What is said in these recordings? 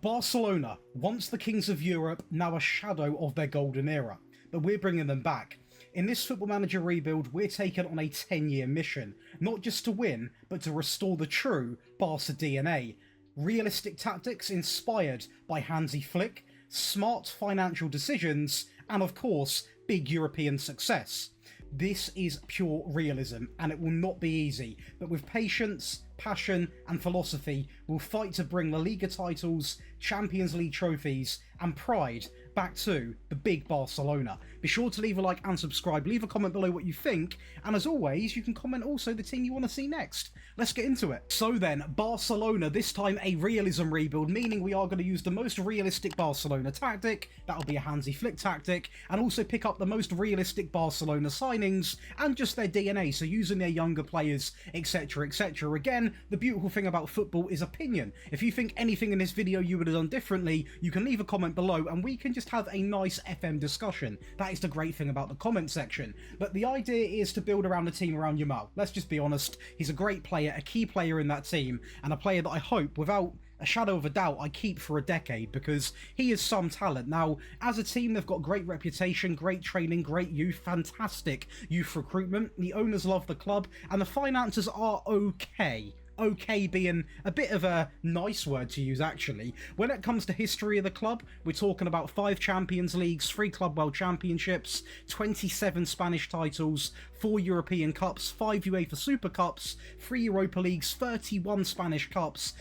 Barcelona, once the kings of Europe, now a shadow of their golden era, but we're bringing them back. In this Football Manager rebuild, we're taking on a 10-year mission, not just to win, but to restore the true Barca DNA. Realistic tactics inspired by Hansi Flick, smart financial decisions, and of course, big European success. This is pure realism, and it will not be easy, but with patience, passion and philosophy, we'll fight to bring La Liga titles, Champions League trophies and pride back to the big Barcelona. Be sure to leave a like and subscribe, leave a comment below what you think, and as always, you can comment also the team you want to see next. Let's get into it. So then, Barcelona, this time a realism rebuild, meaning we are going to use the most realistic Barcelona tactic, that'll be a Hansi Flick tactic, and also pick up the most realistic Barcelona signings, and just their DNA, so using their younger players, etc, etc. Again, the beautiful thing about football is opinion. If you think anything in this video you would have done differently, you can leave a comment below, and we can just have a nice FM discussion. That is the great thing about the comment section. But the idea is to build around the team around Yamal. Let's just be honest, he's a great player, a key player in that team, and a player that I hope, without a shadow of a doubt, I keep for a decade, because he is some talent. Now, as a team, they've got great reputation, great training, great youth, fantastic youth recruitment. The owners love the club, and the finances are okay. Okay being a bit of a nice word to use, actually. When it comes to history of the club, we're talking about 5 Champions Leagues, 3 Club World Championships, 27 Spanish titles, 4 European Cups, 5 UEFA Super Cups, 3 Europa Leagues, 31 Spanish Cups,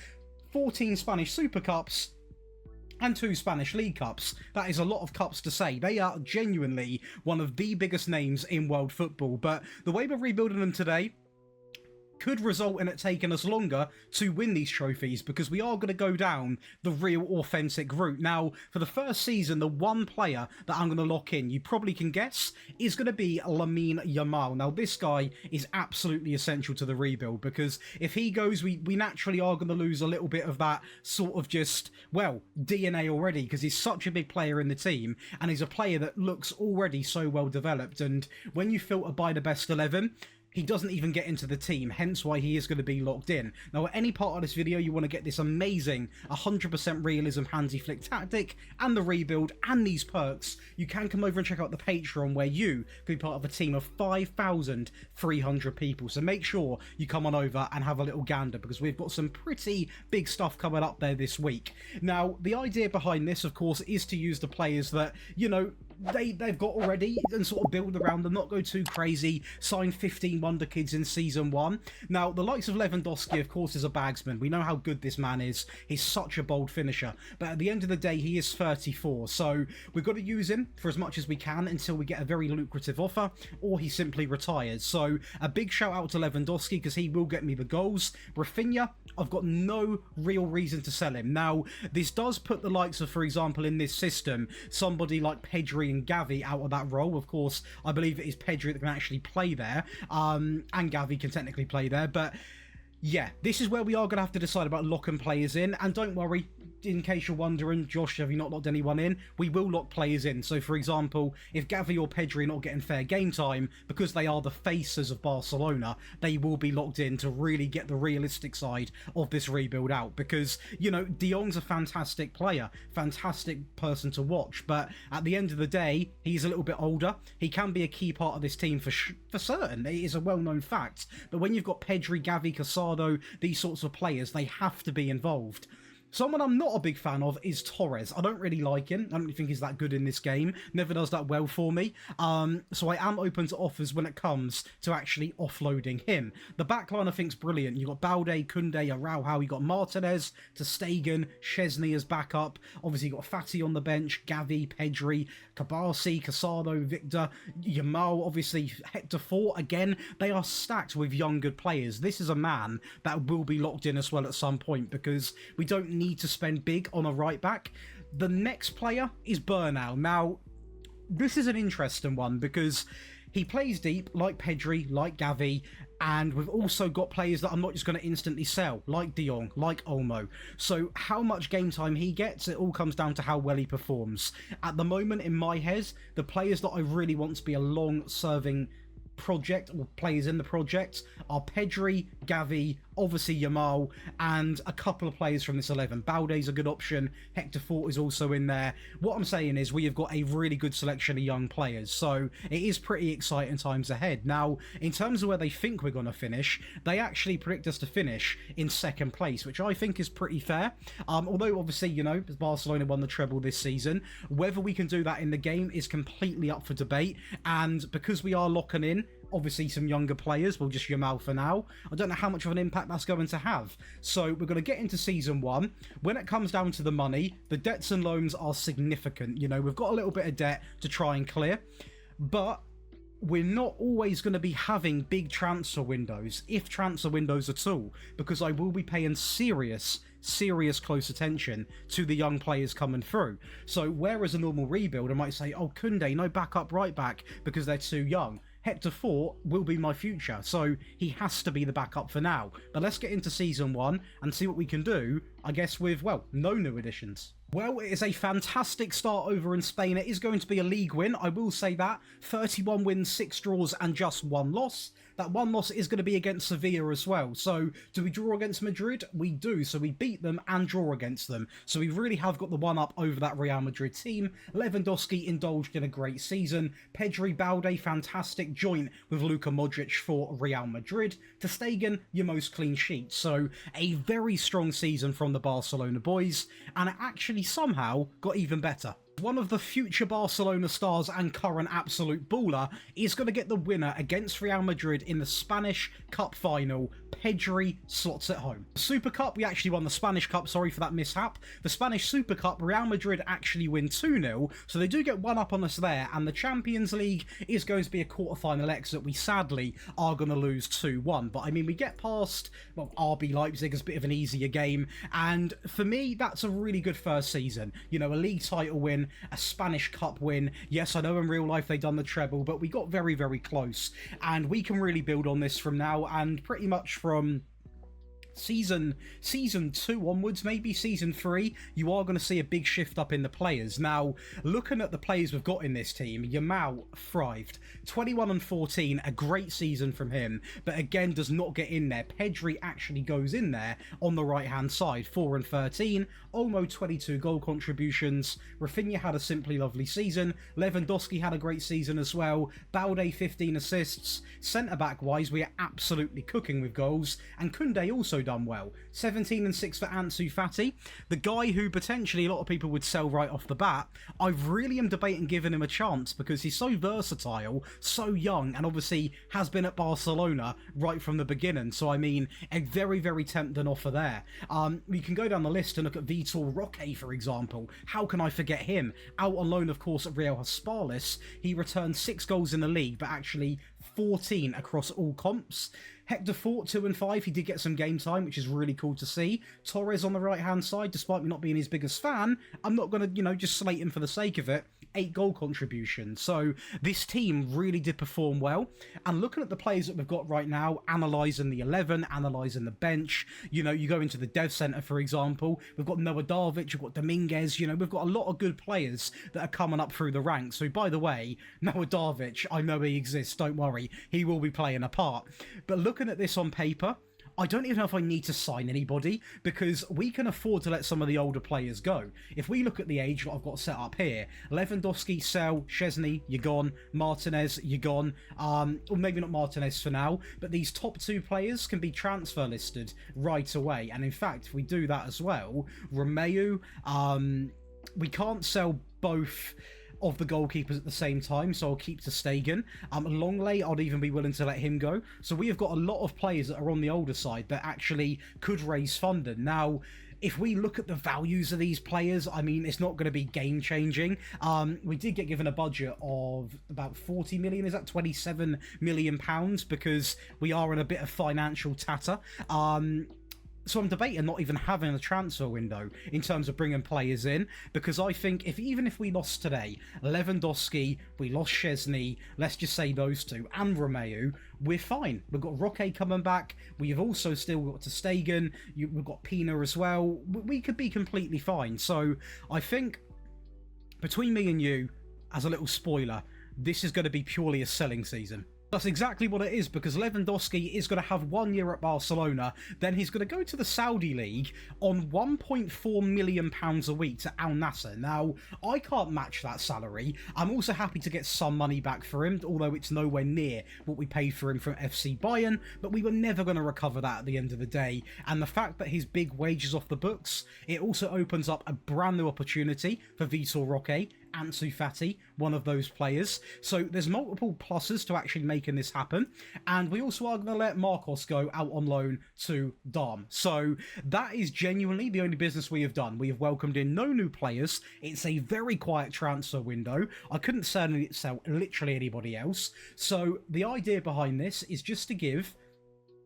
14 Spanish Super Cups, and 2 Spanish League Cups. That is a lot of cups to say. They are genuinely one of the biggest names in world football, but the way we're rebuilding them today could result in it taking us longer to win these trophies, because we are going to go down the real authentic route. Now, for the first season, the one player that I'm going to lock in, you probably can guess, is going to be Lamine Yamal. Now, this guy is absolutely essential to the rebuild, because if he goes, we naturally are going to lose a little bit of that sort of just, well, DNA already, because he's such a big player in the team, and he's a player that looks already so well developed. And when you filter by the best 11, he doesn't even get into the team, hence why he is going to be locked in. Now, at any part of this video you want to get this amazing 100% realism Hansi Flick tactic and the rebuild and these perks, you can come over and check out the Patreon, where you could be part of a team of 5,300 people. So make sure you come on over and have a little gander, because we've got some pretty big stuff coming up there this week. Now, the idea behind this, of course, is to use the players that, you know, they've got already and sort of build around them, not go too crazy, sign 15 wonder kids in season 1. Now, the likes of Lewandowski, of course, is a bagsman. We know how good this man is. He's such a bold finisher. But at the end of the day, he is 34. So we've got to use him for as much as we can until we get a very lucrative offer, or he simply retires. So a big shout out to Lewandowski, because he will get me the goals. Rafinha, I've got no real reason to sell him. Now, this does put the likes of, for example, in this system, somebody like Pedri and Gavi out of that role. Of course, I believe it is Pedri that can actually play there, and Gavi can technically play there, but yeah, this is where we are going to have to decide about locking players in. And don't worry, in case you're wondering, Josh, have you not locked anyone in? We will lock players in. So, for example, if Gavi or Pedri are not getting fair game time, because they are the faces of Barcelona, they will be locked in to really get the realistic side of this rebuild out. Because, you know, De Jong's a fantastic player, fantastic person to watch, but at the end of the day, he's a little bit older. He can be a key part of this team for certain. It is a well-known fact. But when you've got Pedri, Gavi, Casado, these sorts of players, they have to be involved. Someone I'm not a big fan of is Torres. I don't really like him. I don't think he's that good in this game. Never does that well for me. So I am open to offers when it comes to actually offloading him. The backline I think is brilliant. You've got Balde, Koundé, Araujo. You've got Martinez, Ter Stegen, Szczesny as backup. Obviously you've got Fati on the bench, Gavi, Pedri, Kabasi, Casado, Victor, Yamal, obviously Hector Fort. Again, they are stacked with young good players. This is a man that will be locked in as well at some point, because we don't need to spend big on a right back. The next player is Bernal. Now, this is an interesting one, because he plays deep like Pedri, like Gavi, and we've also got players that I'm not just going to instantly sell, like De Jong, like Olmo. So how much game time he gets, it all comes down to how well he performs. At the moment, in my head, the players that I really want to be a long-serving project, or players in the project, are Pedri, Gavi, obviously Yamal, and a couple of players from this 11. Balde's a good option. Hector Fort is also in there. What I'm saying is we have got a really good selection of young players, so it is pretty exciting times ahead. Now, in terms of where they think we're going to finish, they actually predict us to finish in second place, which I think is pretty fair. Although, obviously, you know, Barcelona won the treble this season. Whether we can do that in the game is completely up for debate, and because we are locking in obviously some younger players, we'll just Yamal for now, I don't know how much of an impact that's going to have. So we're going to get into season one. When it comes down to the money, the debts and loans are significant. You know, we've got a little bit of debt to try and clear, but we're not always going to be having big transfer windows, if transfer windows at all, because I will be paying serious close attention to the young players coming through. So whereas a normal rebuild, I might say, oh, Koundé, no backup right back because they're too young. Hector Fort will be my future, so he has to be the backup for now. But let's get into season one and see what we can do, I guess, with, well, no new additions. Well, it is a fantastic start over in Spain. It is going to be a league win, I will say that. 31 wins, 6 draws and just 1 loss. That 1 loss is going to be against Sevilla as well. So, do we draw against Madrid? We do. So we beat them and draw against them. So we really have got the one up over that Real Madrid team. Lewandowski indulged in a great season. Pedri, Balde, fantastic joint with Luka Modric for Real Madrid. Ter Stegen, your most clean sheet. So a very strong season from the Barcelona boys. And it actually somehow got even better. One of the future Barcelona stars and current absolute baller is going to get the winner against Real Madrid in the Spanish Cup final. Pedri slots at home. Super Cup, we actually won the Spanish Cup, sorry for that mishap. The Spanish Super Cup, Real Madrid actually win 2-0, so they do get one up on us there, and the Champions League is going to be a quarter-final exit. We sadly are going to lose 2-1, but I mean, we get past, well, RB Leipzig is a bit of an easier game, and for me, that's a really good first season. You know, a league title win, a Spanish Cup win. Yes, I know in real life they've done the treble, but we got very, very close, and we can really build on this from now, and pretty much from season 2 onwards, maybe season 3, you are going to see a big shift up in the players. Now, looking at the players we've got in this team, Yamal thrived. 21 and 14, a great season from him, but again does not get in there. Pedri actually goes in there on the right hand side, 4 and 13, almost 22 goal contributions. Rafinha had a simply lovely season. Lewandowski had a great season as well. Balde 15 assists. Centre back wise, we are absolutely cooking with goals, and Koundé also done well. 17 and 6 for Ansu Fati, the guy who potentially a lot of people would sell right off the bat. I really am debating giving him a chance because he's so versatile, so young, and obviously has been at Barcelona right from the beginning. So I mean, a very, very tempting offer there. We can go down the list and look at Vitor Roque, for example. How can I forget him? Out on loan, of course, at Real Hasparlis. He returned 6 goals in the league, but actually 14 across all comps. Hector Fort, 2 and 5, he did get some game time, which is really cool to see. Torres on the right-hand side, despite me not being his biggest fan, I'm not going to, you know, just slate him for the sake of it. 8 goal contributions. So this team really did perform well. And looking at the players that we've got right now, analysing the 11, analysing the bench, you know, you go into the dev centre, for example, we've got Noah Darvic, we've got Dominguez, you know, we've got a lot of good players that are coming up through the ranks. So by the way, Noah Darvic, I know he exists, don't worry, he will be playing a part. But looking at this on paper, I don't even know if I need to sign anybody because we can afford to let some of the older players go. If we look at the age that I've got set up here, Lewandowski, sell, Szczesny, you're gone, Martinez, you're gone, or maybe not Martinez for now, but these top 2 players can be transfer listed right away. And in fact, if we do that as well, Romeu, we can't sell both of the goalkeepers at the same time, so I'll keep Ter Stegen. Longley, I'd even be willing to let him go. So we have got a lot of players that are on the older side that actually could raise funding. Now, if we look at the values of these players, I mean, it's not going to be game-changing. We did get given a budget of about 40 million, is that 27 million pounds? Because we are in a bit of financial tatter. So I'm debating not even having a transfer window in terms of bringing players in, because I think even if we lost today, Lewandowski, we lost Szczesny, let's just say those 2, and Romeu, we're fine. We've got Roque coming back. We have also still got Ter Stegen. We've got Pina as well. We could be completely fine. So I think between me and you, as a little spoiler, this is going to be purely a selling season. That's exactly what it is, because Lewandowski is going to have 1 year at Barcelona, then he's going to go to the Saudi League on £1.4 million a week to Al Nassr. Now, I can't match that salary. I'm also happy to get some money back for him, although it's nowhere near what we paid for him from FC Bayern, but we were never going to recover that at the end of the day. And the fact that his big wage is off the books, it also opens up a brand new opportunity for Vitor Roque, Ansu Fati, one of those players. So there's multiple pluses to actually making this happen. And we also are going to let Marcos go out on loan to Darm. So that is genuinely the only business we have done. We have welcomed in no new players. It's a very quiet transfer window. I couldn't sell literally anybody else. So the idea behind this is just to give,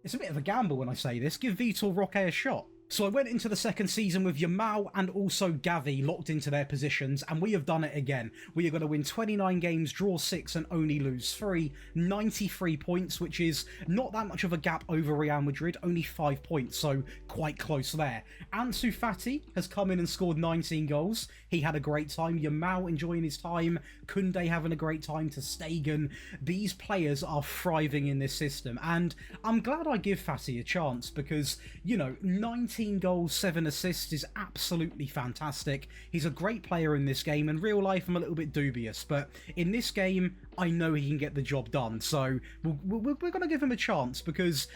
it's a bit of a gamble when I say this, give Vitor Roque a shot. So I went into the second season with Yamal and also Gavi locked into their positions, and we have done it again. We are going to win 29 games, draw 6 and only lose 3. 93 points, which is not that much of a gap over Real Madrid, only 5 points, so quite close there. Ansu Fati has come in and scored 19 goals. He had a great time. Yamal enjoying his time. Koundé having a great time. Ter Stegen. These players are thriving in this system, and I'm glad I give Fati a chance because, you know, 19 goals, 7 assists is absolutely fantastic. He's a great player in this game. In real life, I'm a little bit dubious, but in this game, I know he can get the job done. So we're going to give him a chance because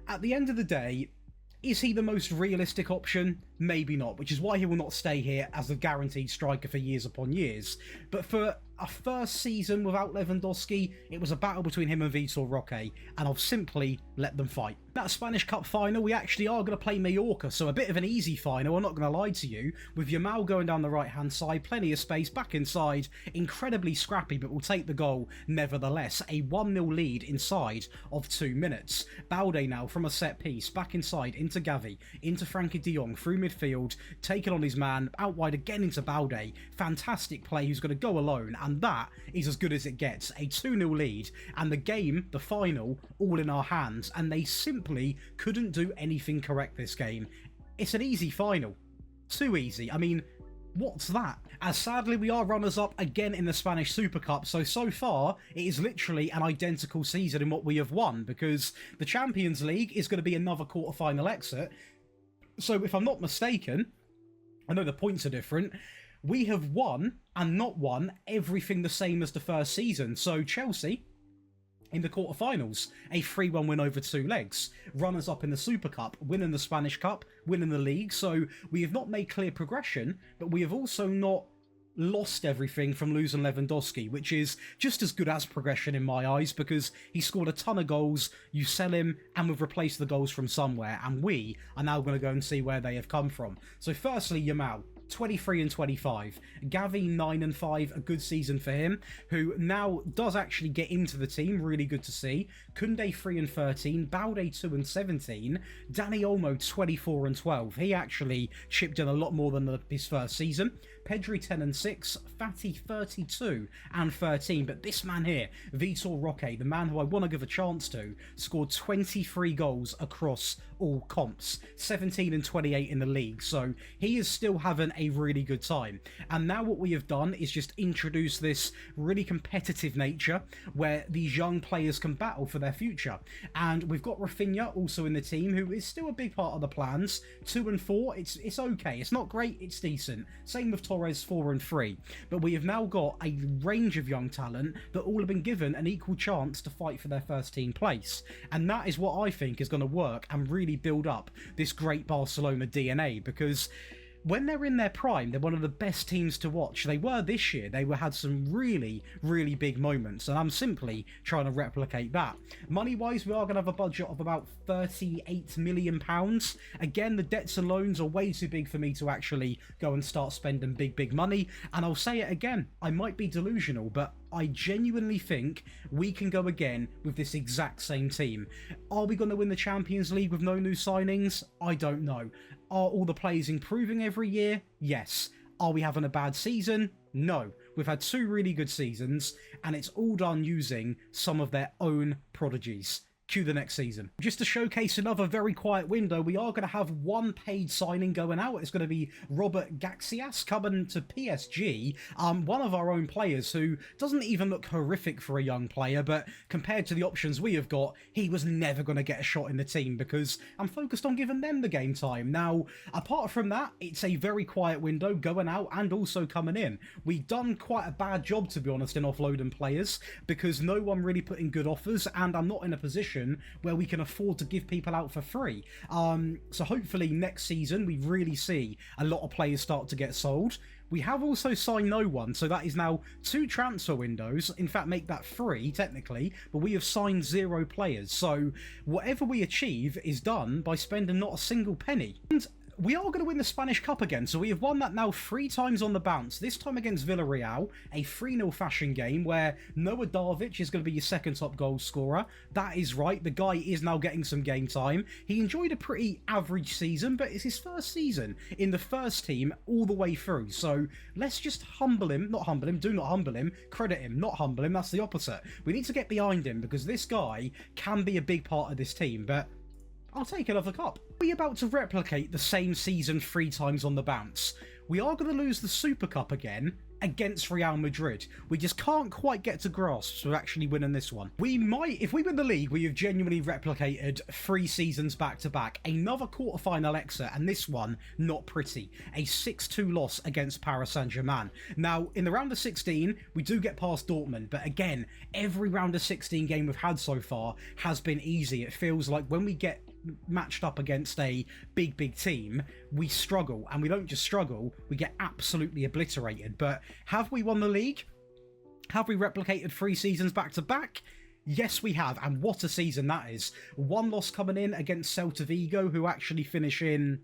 at the end of the day, is he the most realistic option? Maybe not, which is why he will not stay here as a guaranteed striker for years upon years. But for a first season without Lewandowski, it was a battle between him and Vitor Roque, and I'll simply let them fight. That Spanish Cup final, we actually are going to play Mallorca, so a bit of an easy final, I'm not going to lie to you, with Yamal going down the right-hand side, plenty of space, back inside, incredibly scrappy, but we'll take the goal nevertheless. A 1-0 lead inside of 2 minutes. Balde now from a set-piece, back inside, into Gavi, into Frankie de Jong, through midfield, taking on his man, out wide again into Balde. Fantastic play, who's going to go alone, and that is as good as it gets. A 2-0 lead, and the game, the final, all in our hands, and they simply couldn't do anything correct this game. It's an easy final. Too easy. I mean, what's that? As sadly we are runners-up again in the Spanish Super Cup, so far it is literally an identical season in what we have won, because the Champions League is going to be another quarter-final exit. So if I'm not mistaken, I know the points are different, we have won and not won everything the same as the first season. So Chelsea, in the quarterfinals, a 3-1 win over 2 legs. Runners up in the Super Cup, winning the Spanish Cup, winning the league. So we have not made clear progression, but we have also not lost everything from losing Lewandowski, which is just as good as progression in my eyes, because he scored a ton of goals, you sell him, and we've replaced the goals from somewhere, and we are now going to go and see where they have come from. So firstly, Yamal, 23 and 25. Gavi, 9 and 5, a good season for him, who now does actually get into the team, really good to see. Koundé, 3 and 13. Balde, 2 and 17. Dani Olmo, 24 and 12. He actually chipped in a lot more than his first season. Pedri, 10 and 6. Fati, 32 and 13. But this man here, Vitor Roque, the man who I want to give a chance to, scored 23 goals across all comps. 17 and 28 in the league. So he is still having a really good time. And now what we have done is just introduce this really competitive nature where these young players can battle for their future. And we've got Rafinha also in the team, who is still a big part of the plans. 2 and 4, it's okay. It's not great, it's decent. Same with Torres, 4 and 3. But we have now got a range of young talent that all have been given an equal chance to fight for their first team place. And that is what I think is going to work and really build up this great Barcelona DNA, because when they're in their prime, they're one of the best teams to watch. They were this year. They had some really, really big moments, and I'm simply trying to replicate that. Money-wise, we are going to have a budget of about £38 million. Again, the debts and loans are way too big for me to actually go and start spending big money, and I'll say it again, I might be delusional, but I genuinely think we can go again with this exact same team. Are we going to win the Champions League with no new signings? I don't know. Are all the players improving every year? Yes. Are we having a bad season? No. We've had 2 really good seasons, and it's all done using some of their own prodigies. Cue the next season. Just to showcase another very quiet window, we are going to have one paid signing going out. It's going to be Robert Gaxias coming to PSG, one of our own players who doesn't even look horrific for a young player, but compared to the options we have got, he was never going to get a shot in the team because I'm focused on giving them the game time. Now, apart from that, it's a very quiet window going out and also coming in. We've done quite a bad job, to be honest, in offloading players because no one really put in good offers, and I'm not in a position where we can afford to give people out for free. So hopefully next season we really see a lot of players start to get sold. We have also signed no one, so that is now 2 transfer windows. In fact, make that 3 technically, but we have signed 0 players. So whatever we achieve is done by spending not a single penny. And we are going to win the Spanish Cup again, so we have won that now 3 times on the bounce. This time against Villarreal, a 3-0 fashion game where Noah Darvic is going to be your second top goal scorer. That is right, the guy is now getting some game time. He enjoyed a pretty average season, but it's his first season in the first team all the way through. So let's just humble him, not humble him, do not humble him, credit him, not humble him, that's the opposite. We need to get behind him because this guy can be a big part of this team, but I'll take another cup. We're about to replicate the same season 3 times on the bounce. We are going to lose the Super Cup again against Real Madrid. We just can't quite get to grasp with actually winning this one. We might, if we win the league, we have genuinely replicated 3 seasons back to back. Another quarterfinal exit, and this one not pretty. A 6-2 loss against Paris Saint-Germain. Now, in the round of 16, we do get past Dortmund, but again, every round of 16 game we've had so far has been easy. It feels like when we get matched up against a big team, we struggle, and we don't just struggle, we get absolutely obliterated. But have we won the league? Have we replicated 3 seasons back to back? Yes, we have, and what a season that is. 1 loss coming in against Celta Vigo, who actually finish in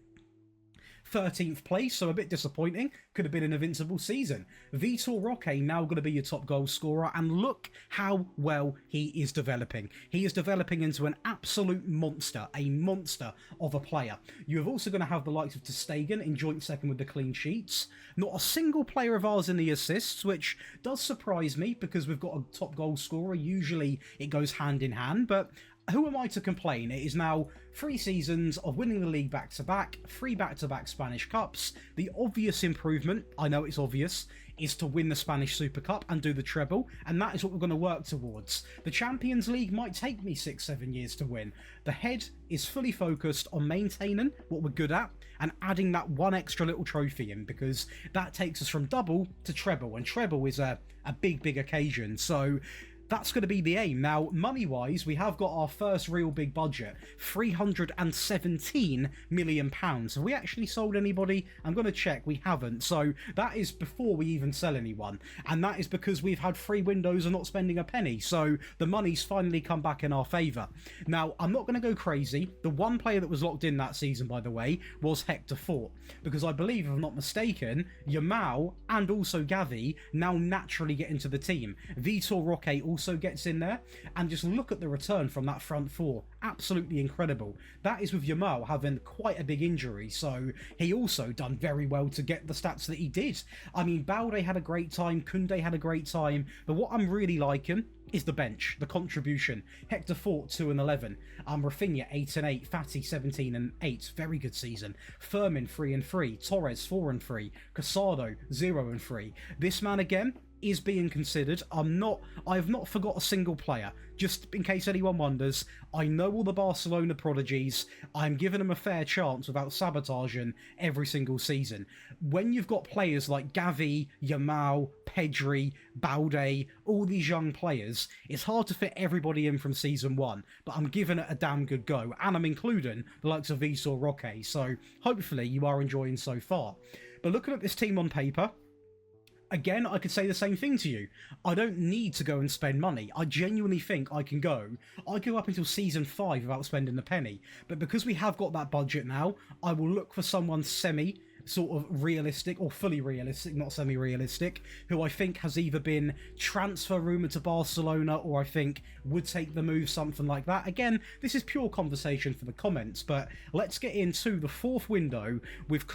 13th place, so a bit disappointing. Could have been an invincible season. Vitor Roque now going to be your top goal scorer, and look how well he is developing. He is developing into an absolute monster, a monster of a player. You have also going to have the likes of ter Stegen in joint second with the clean sheets. Not a single player of ours in the assists, which does surprise me because we've got a top goal scorer. Usually it goes hand in hand, but who am I to complain? It is now 3 seasons of winning the league back-to-back, 3 back-to-back Spanish Cups. The obvious improvement, I know it's obvious, is to win the Spanish Super Cup and do the treble, and that is what we're going to work towards. The Champions League might take me 6-7 years to win. The head is fully focused on maintaining what we're good at and adding that one extra little trophy in, because that takes us from double to treble, and treble is a big occasion. So that's going to be the aim. Now, money-wise, we have got our first real big budget, £317 million. Have we actually sold anybody? I'm going to check. We haven't. So that is before we even sell anyone. And that is because we've had 3 windows and not spending a penny. So the money's finally come back in our favour. Now, I'm not going to go crazy. The one player that was locked in that season, by the way, was Hector Fort. Because I believe, if I'm not mistaken, Yamal and also Gavi now naturally get into the team. Vitor Roque also gets in there, and just look at the return from that front 4. Absolutely incredible. That is with Yamal having quite a big injury, so he also done very well to get the stats that he did. I mean, Balde had a great time, Koundé had a great time, but what I'm really liking is the bench, the contribution. Hector Fort 2 and 11, Rafinha 8 and 8, Fati 17 and 8, very good season. Firmin 3 and 3, Torres 4 and 3, Casado 0 and 3. This man again is being considered. I have not forgot a single player. Just in case anyone wonders, I know all the Barcelona prodigies. I'm giving them a fair chance without sabotaging every single season. When you've got players like Gavi, Yamal, Pedri, Balde, all these young players, it's hard to fit everybody in from season 1, but I'm giving it a damn good go, and I'm including the likes of Vitor Roque, so hopefully you are enjoying so far. But looking at this team on paper, again, I could say the same thing to you. I don't need to go and spend money. I genuinely think I can go. I go up until season 5 without spending a penny. But because we have got that budget now, I will look for someone sort of realistic, or fully realistic, not semi-realistic, who I think has either been transfer rumoured to Barcelona or I think would take the move, something like that. Again, this is pure conversation for the comments, but let's get into the 4th window with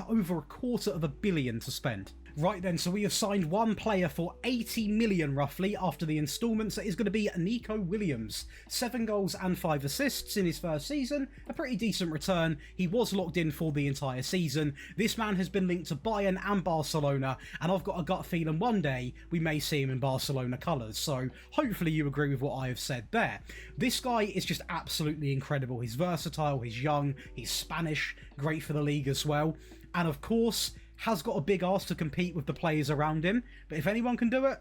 over £250 million to spend. Right then, so we have signed one player for 80 million roughly after the instalments. That is going to be Nico Williams. 7 goals and 5 assists in his first season. A pretty decent return. He was locked in for the entire season. This man has been linked to Bayern and Barcelona, and I've got a gut feeling one day we may see him in Barcelona colours. So hopefully you agree with what I have said there. This guy is just absolutely incredible. He's versatile, he's young, he's Spanish, great for the league as well. And of course, has got a big arse to compete with the players around him, but if anyone can do it,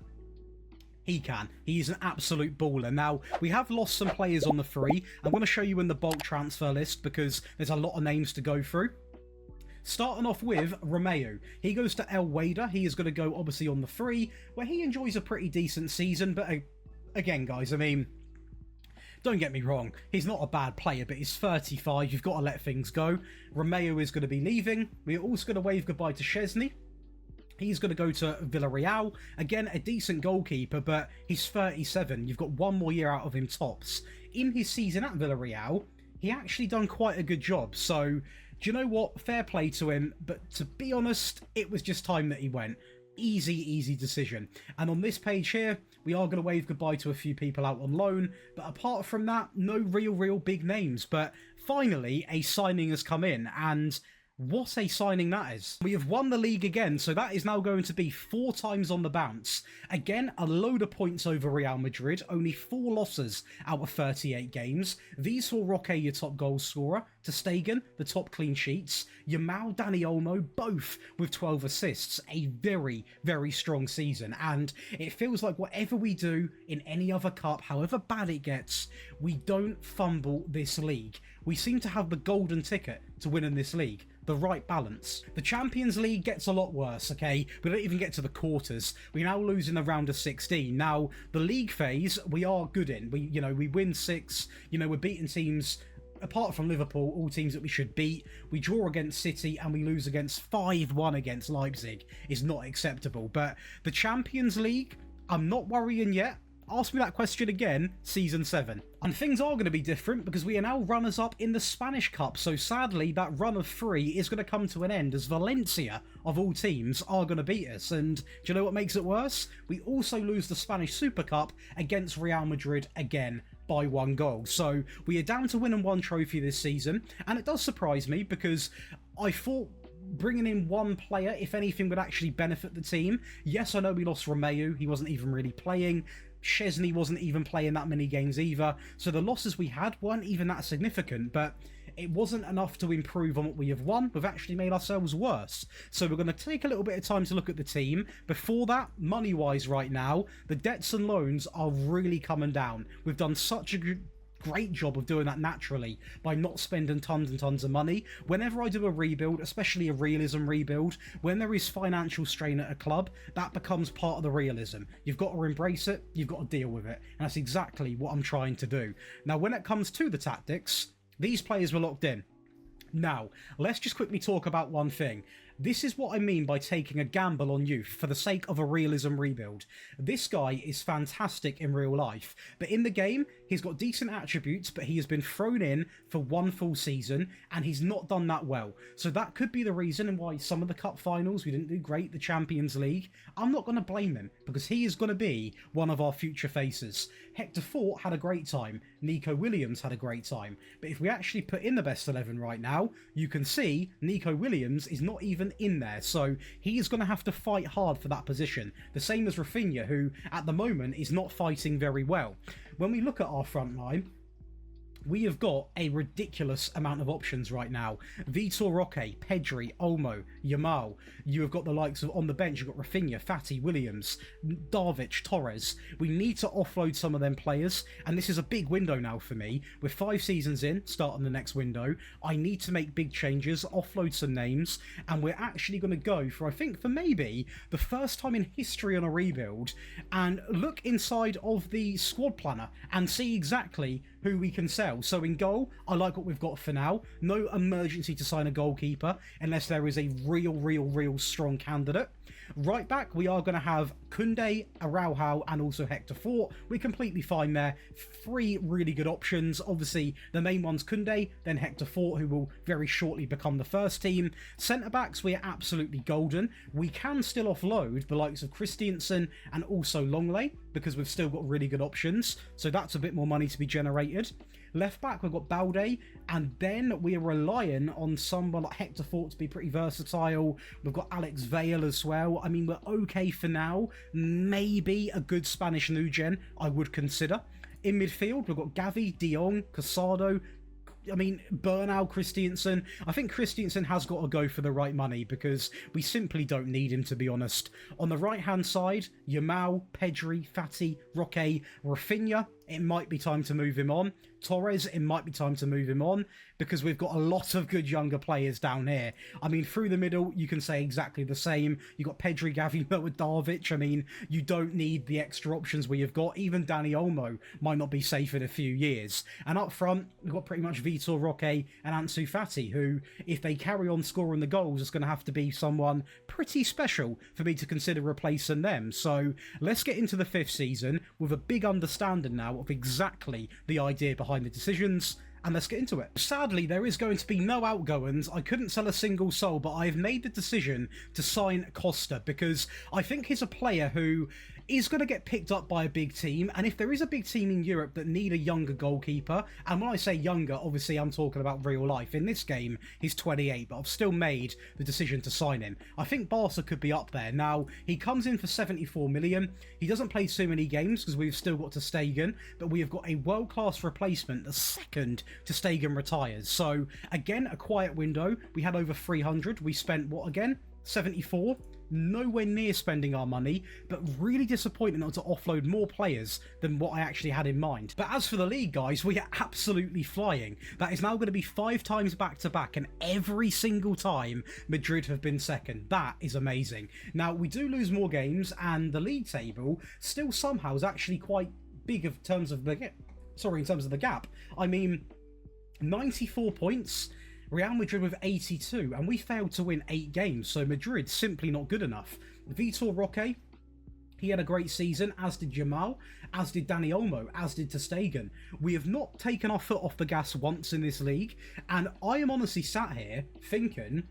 he can. He's an absolute baller. Now, we have lost some players on the free. I'm going to show you in the bulk transfer list because there's a lot of names to go through. Starting off with Romeo. He goes to El Wada. He is going to go obviously on the free, where he enjoys a pretty decent season, but again, guys, I mean, don't get me wrong, he's not a bad player, but he's 35, you've got to let things go. Romeo is going to be leaving. We're also going to wave goodbye to Szczesny. He's going to go to Villarreal. Again, a decent goalkeeper, but he's 37. You've got one more year out of him tops. In his season at Villarreal, he actually done quite a good job. So, do you know what? Fair play to him, but to be honest, it was just time that he went. Easy decision. And on this page here, we are going to wave goodbye to a few people out on loan, but apart from that, no real big names. But finally, a signing has come in, and what a signing that is. We have won the league again, so that is now going to be 4 times on the bounce. Again, a load of points over Real Madrid, only 4 losses out of 38 games. These saw Roque, your top goal scorer, ter Stegen, the top clean sheets, Yamal, Dani Olmo, both with 12 assists. A very strong season, and it feels like whatever we do in any other cup, however bad it gets, we don't fumble this league. We seem to have the golden ticket to win in this league. The right balance. The Champions League gets a lot worse, okay? We don't even get to the quarters. We now lose in the round of 16. Now, the league phase, we are good in. We win 6. We're beating teams, apart from Liverpool, all teams that we should beat. We draw against City and we lose against 5-1 against Leipzig. Is not acceptable. But the Champions League, I'm not worrying yet. Ask me that question again, Season 7. And things are going to be different because we are now runners-up in the Spanish Cup, so sadly that run of 3 is going to come to an end as Valencia, of all teams, are going to beat us. And do you know what makes it worse? We also lose the Spanish Super Cup against Real Madrid again by 1 goal. So we are down to winning 1 trophy this season, and it does surprise me because I thought bringing in 1 player, if anything, would actually benefit the team. Yes, I know we lost Romeo, he wasn't even really playing. Szczesny wasn't even playing that many games either, so the losses we had weren't even that significant, but it wasn't enough to improve on what we have won. We've actually made ourselves worse. So we're going to take a little bit of time to look at the team. Before that, money-wise right now, the debts and loans are really coming down. We've done such a great job of doing that naturally by not spending tons and tons of money. Whenever I do a rebuild, especially a realism rebuild, when there is financial strain at a club, that becomes part of the realism. You've got to embrace it, you've got to deal with it, and that's exactly what I'm trying to do. Now, when it comes to the tactics, these players were locked in. Now, let's just quickly talk about one thing. This is what I mean by taking a gamble on youth for the sake of a realism rebuild. This guy is fantastic in real life, but in the game, he's got decent attributes, but he has been thrown in for 1 full season, and he's not done that well. So that could be the reason why some of the cup finals, we didn't do great, the Champions League. I'm not going to blame him, because he is going to be one of our future faces. Hector Fort had a great time. Nico Williams had a great time. But if we actually put in the best 11 right now, you can see Nico Williams is not even in there, so he is going to have to fight hard for that position. The same as Rafinha, who at the moment is not fighting very well. When we look at our front line, we have got a ridiculous amount of options right now. Vitor Roque, Pedri, Olmo, Yamal. You have got the likes of, on the bench, you've got Rafinha, Fati, Williams, Darvic, Torres. We need to offload some of them players, and this is a big window now for me. We're 5 seasons in, starting the next window. I need to make big changes, offload some names, and we're actually going to go for, I think, for maybe the first time in history on a rebuild, and look inside of the squad planner and see exactly who we can sell. So in goal, I like what we've got for now. No emergency to sign a goalkeeper unless there is a real strong candidate. Right back, we are going to have Koundé, Araujo, and also Hector Fort. We're completely fine there. 3 really good options. Obviously, the main one's Koundé, then Hector Fort, who will very shortly become the first team. Centre-backs, we are absolutely golden. We can still offload the likes of Christiansen and also Longley, because we've still got really good options. So that's a bit more money to be generated. Left back, we've got Balde, and then we're relying on someone like Hector Fort to be pretty versatile. We've got Alex Vale as well. I mean, we're okay for now. Maybe a good Spanish new gen I would consider. In midfield, we've got Gavi, De Jong, Casado, I mean, Bernal, Christiansen. I think Christiansen has got to go for the right money because we simply don't need him, to be honest. On the right-hand side, Yamal, Pedri, Fati, Roque, Rafinha. It might be time to move him on. Torres, it might be time to move him on because we've got a lot of good younger players down here. I mean, through the middle, you can say exactly the same. You've got Pedri, Gavi, Davic. I mean, you don't need the extra options we have got. Even Dani Olmo might not be safe in a few years. And up front, we've got pretty much Vitor Roque and Ansu Fati, who, if they carry on scoring the goals, it's going to have to be someone pretty special for me to consider replacing them. So let's get into the 5th season with a big understanding now of exactly the idea behind the decisions, and let's get into it. Sadly, there is going to be no outgoings. I couldn't sell a single soul, but I've made the decision to sign Costa because I think he's a player who is going to get picked up by a big team, and if there is a big team in Europe that need a younger goalkeeper, and when I say younger, obviously I'm talking about real life. In this game, he's 28, but I've still made the decision to sign him. I think Barca could be up there. Now, he comes in for 74 million. He doesn't play too many games because we've still got ter Stegen, but we have got a world-class replacement the second ter Stegen retires. So, again, a quiet window. We had over 300. We spent, what again? 74. Nowhere near spending our money, but really disappointed not to offload more players than what I actually had in mind. But as for the league, guys, we are absolutely flying. That is now going to be 5 times back-to-back, and every single time Madrid have been second. That is amazing. Now, we do lose more games, and the league table still somehow is actually quite big in terms of the gap. I mean, 94 points. Real Madrid with 82, and we failed to win 8 games, so Madrid simply not good enough. Vitor Roque, he had a great season, as did Yamal, as did Dani Olmo, as did ter Stegen. We have not taken our foot off the gas once in this league, and I am honestly sat here thinking,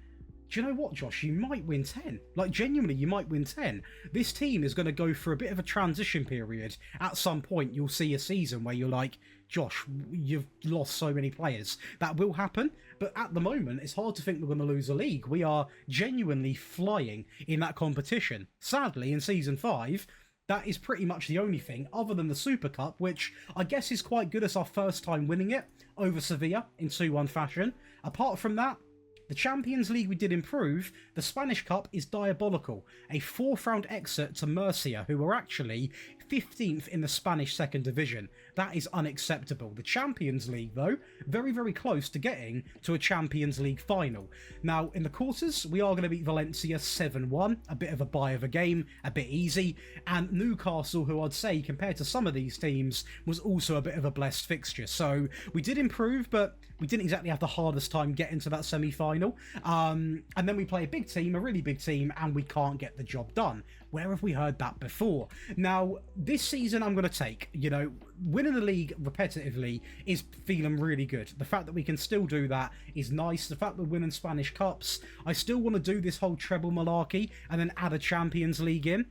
do you know what, Josh? You might win 10. Like, genuinely, you might win 10. This team is going to go for a bit of a transition period. At some point, you'll see a season where you're like, Josh, you've lost so many players. That will happen, but at the moment, it's hard to think we're going to lose a league. We are genuinely flying in that competition. Sadly, in Season 5, that is pretty much the only thing, other than the Super Cup, which I guess is quite good as our first time winning it over Sevilla in 2-1 fashion. Apart from that, the Champions League we did improve. The Spanish Cup is diabolical. A 4th round exit to Murcia, who were actually 15th in the Spanish 2nd Division. That is unacceptable. The Champions League, though, very, very close to getting to a Champions League final. Now, in the quarters, we are going to beat Valencia 7-1. A bit of a buy of a game, a bit easy. And Newcastle, who I'd say, compared to some of these teams, was also a bit of a blessed fixture. So, we did improve, but we didn't exactly have the hardest time getting to that semi-final. And then we play a big team, a really big team, and we can't get the job done. Where have we heard that before? Now, this season I'm going to take, winning the league repetitively is feeling really good. The fact that we can still do that is nice. The fact that we're winning Spanish Cups, I still want to do this whole treble malarkey and then add a Champions League in.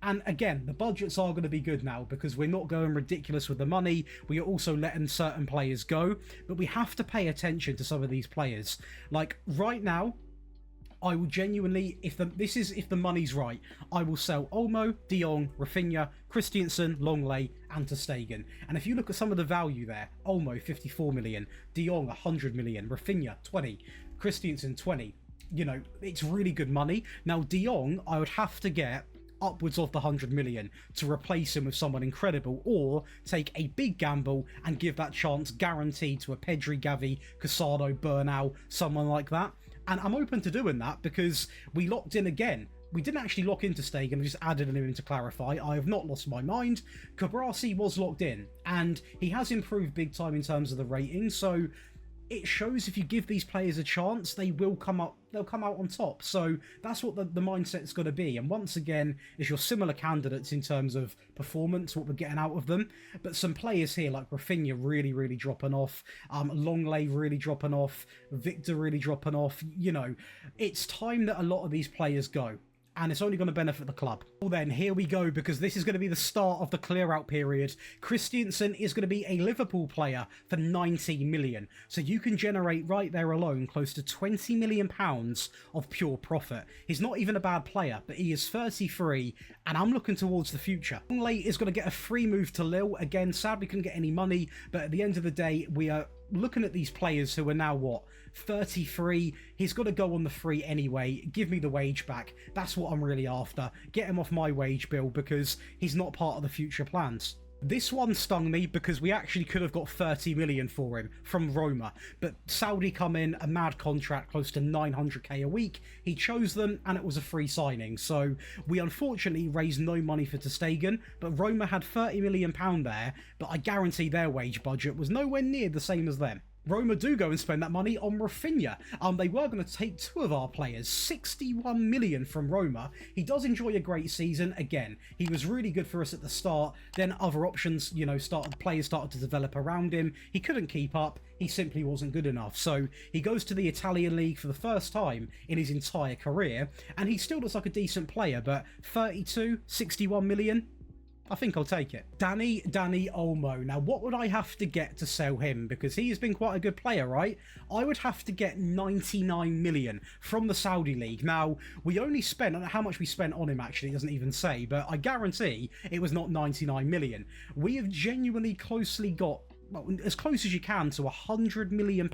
And again, the budgets are going to be good now because we're not going ridiculous with the money. We are also letting certain players go, but we have to pay attention to some of these players. Like right now, I will genuinely, if the money's right, I will sell Olmo, De Jong, Rafinha, Christiansen, Longley, and ter Stegen. And if you look at some of the value there, Olmo 54 million, De Jong 100 million, Rafinha 20, Christiansen 20. It's really good money. Now De Jong, I would have to get upwards of the 100 million to replace him with someone incredible, or take a big gamble and give that chance guaranteed to a Pedri, Gavi, Casado, Bernal, someone like that. And I'm open to doing that because we locked in again we didn't actually lock into Stegen, we just added him in to clarify. I have not lost my mind. Cabrasi was locked in, and he has improved big time in terms of the rating, so it shows if you give these players a chance, they will come up. They'll come out on top. So that's what the mindset's got to be. And once again, it's your similar candidates in terms of performance, what we're getting out of them. But some players here like Rafinha really dropping off. Longley really dropping off. Victor really dropping off. You know, it's time that a lot of these players go. And it's only going to benefit the club. Well then, here we go, because this is going to be the start of the clear-out period. Christensen is going to be a Liverpool player for 90 million. So you can generate right there alone close to £20 million of pure profit. He's not even a bad player, but he is 33, and I'm looking towards the future. Longley is going to get a free move to Lille. Again, sadly couldn't get any money, but at the end of the day, we are looking at these players who are now, what, 33. He's got to go on the free anyway. Give me the wage back. That's what I'm really after. Get him off my wage bill, because he's not part of the future plans. This one stung me because we actually could have got 30 million for him from Roma, but Saudi come in, a mad contract close to 900k a week. He chose them, and it was a free signing. So we unfortunately raised no money for ter Stegen, but Roma had 30 million pound there, but I guarantee their wage budget was nowhere near the same as them. Roma do go and spend that money on Rafinha. They were going to take two of our players, 61 million from Roma. He does enjoy a great season. Again, he was really good for us at the start. Then other options, you know, players started to develop around him. He couldn't keep up. He simply wasn't good enough. So he goes to the Italian league for the first time in his entire career, and he still looks like a decent player, but 32, 61 million? I think I'll take it. Dani Olmo. Now, what would I have to get to sell him? Because he has been quite a good player, right? I would have to get 99 million from the Saudi League. Now, we only spent, I don't know how much we spent on him actually, it doesn't even say, but I guarantee it was not 99 million. We have genuinely closely got, well, as close as you can to £100 million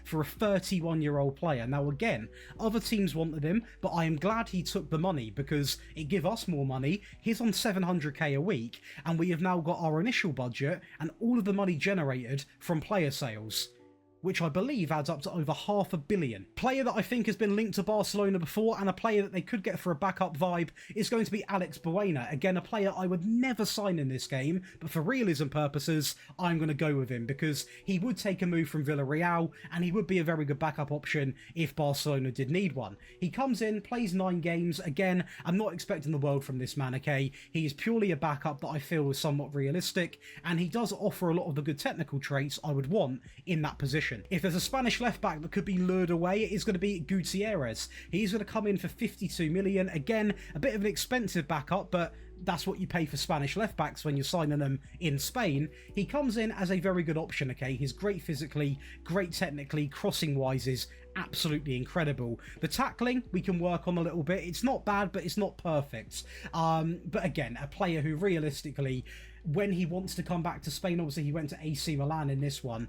for a 31-year-old player. Now, again, other teams wanted him, but I am glad he took the money because it give us more money. He's on 700k a week, and we have now got our initial budget and all of the money generated from player sales, which I believe adds up to over £500 million. Player that I think has been linked to Barcelona before, and a player that they could get for a backup vibe, is going to be Alex Buena. Again, a player I would never sign in this game, but for realism purposes, I'm going to go with him because he would take a move from Villarreal, and he would be a very good backup option if Barcelona did need one. He comes in, plays 9 games. Again, I'm not expecting the world from this man, okay? He is purely a backup that I feel is somewhat realistic, and he does offer a lot of the good technical traits I would want in that position. If there's a Spanish left-back that could be lured away, it is going to be Gutierrez. He's going to come in for 52 million. Again, a bit of an expensive backup, but that's what you pay for Spanish left-backs when you're signing them in Spain. He comes in as a very good option, okay? He's great physically, great technically, crossing-wise is absolutely incredible. The tackling, we can work on a little bit. It's not bad, but it's not perfect. But again, a player who realistically, when he wants to come back to Spain, obviously he went to AC Milan in this one,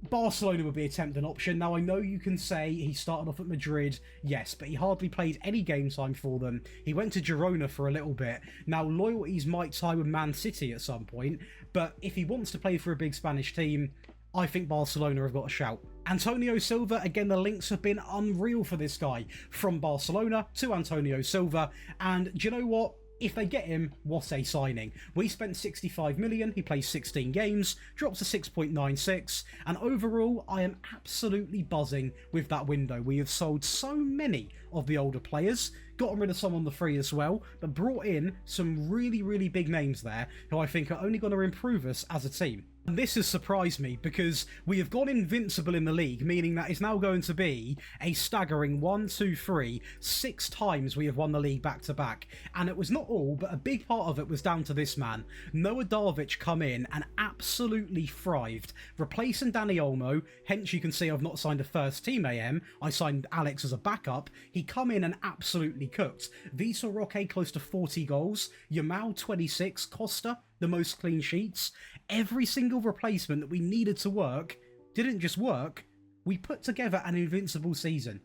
Barcelona would be a tempting option. Now, I know you can say he started off at Madrid, yes, but he hardly played any game time for them. He went to Girona for a little bit. Now, loyalties might tie with Man City at some point, but if he wants to play for a big Spanish team, I think Barcelona have got a shout. Antonio Silva, again, the links have been unreal for this guy. From Barcelona to Antonio Silva, and do you know what? If they get him, what a signing. We spent 65 million, he plays 16 games, drops to 6.96, and overall, I am absolutely buzzing with that window. We have sold so many of the older players, gotten rid of some on the free as well, but brought in some really big names there who I think are only going to improve us as a team. And this has surprised me because we have gone invincible in the league, meaning that it's now going to be a staggering 6 times we have won the league back to back. And it was not all, but a big part of it was down to this man. Noah Darvic come in and absolutely thrived, replacing Dani Olmo. Hence you can see I've not signed a first team AM, I signed Alex as a backup. He come in and absolutely cooked. Vitor Roque close to 40 goals, Yamal 26, Costa the most clean sheets. Every single replacement that we needed to work didn't just work, we put together an invincible season.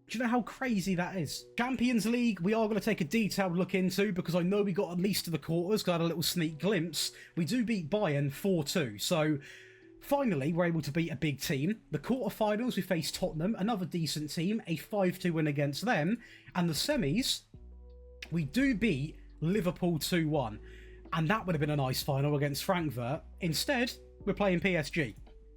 Do you know how crazy that is? Champions League, we are going to take a detailed look into because I know we got at least to the quarters, because I had a little sneak glimpse. We do beat Bayern 4-2, so finally we're able to beat a big team. The quarterfinals, we faced Tottenham, another decent team, a 5-2 win against them, and the semis, we do beat Liverpool 2-1, and that would have been a nice final against Frankfurt. Instead, we're playing PSG,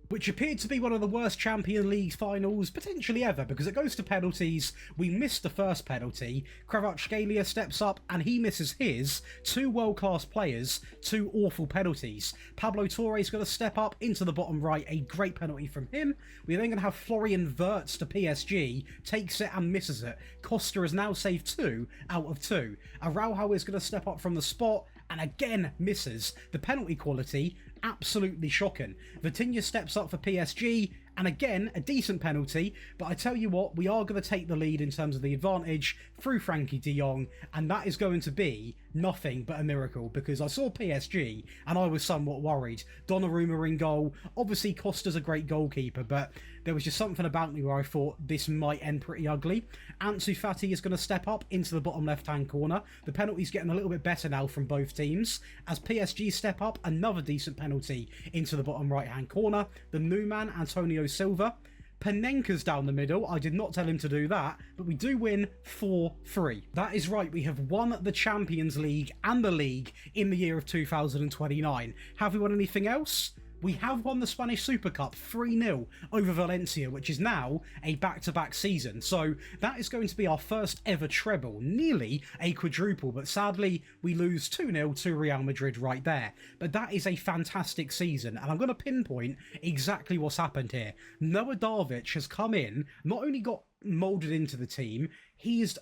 which appeared to be one of the worst Champions League finals potentially ever, because it goes to penalties. We missed the first penalty. Kvaratskhelia steps up and he misses his. Two world-class players, two awful penalties. Pablo Torre's going to step up into the bottom right, a great penalty from him. We're then going to have Florian Wirtz to PSG, takes it and misses it. Costa has now saved 2 out of 2. Araujo is going to step up from the spot and again misses. The penalty quality, absolutely shocking. Vitinha steps up for PSG, and again, a decent penalty, but I tell you what, we are going to take the lead in terms of the advantage through Frankie de Jong, and that is going to be nothing but a miracle, because I saw PSG, and I was somewhat worried. Donnarumma in goal, obviously Costa's a great goalkeeper, but there was just something about me where I thought this might end pretty ugly. Ansu Fati is going to step up into the bottom left-hand corner. The penalty's getting a little bit better now from both teams. As PSG step up, another decent penalty into the bottom right-hand corner. The new man, Antonio Silva. Panenka's down the middle. I did not tell him to do that, but we do win 4-3. That is right, we have won the Champions League and the league in the year of 2029. Have we won anything else? We have won the Spanish Super Cup 3-0 over Valencia, which is now a back-to-back season. So that is going to be our first ever treble, nearly a quadruple, but sadly we lose 2-0 to Real Madrid right there. But that is a fantastic season, and I'm going to pinpoint exactly what's happened here. Noah Darvic has come in, not only got moulded into the team, he's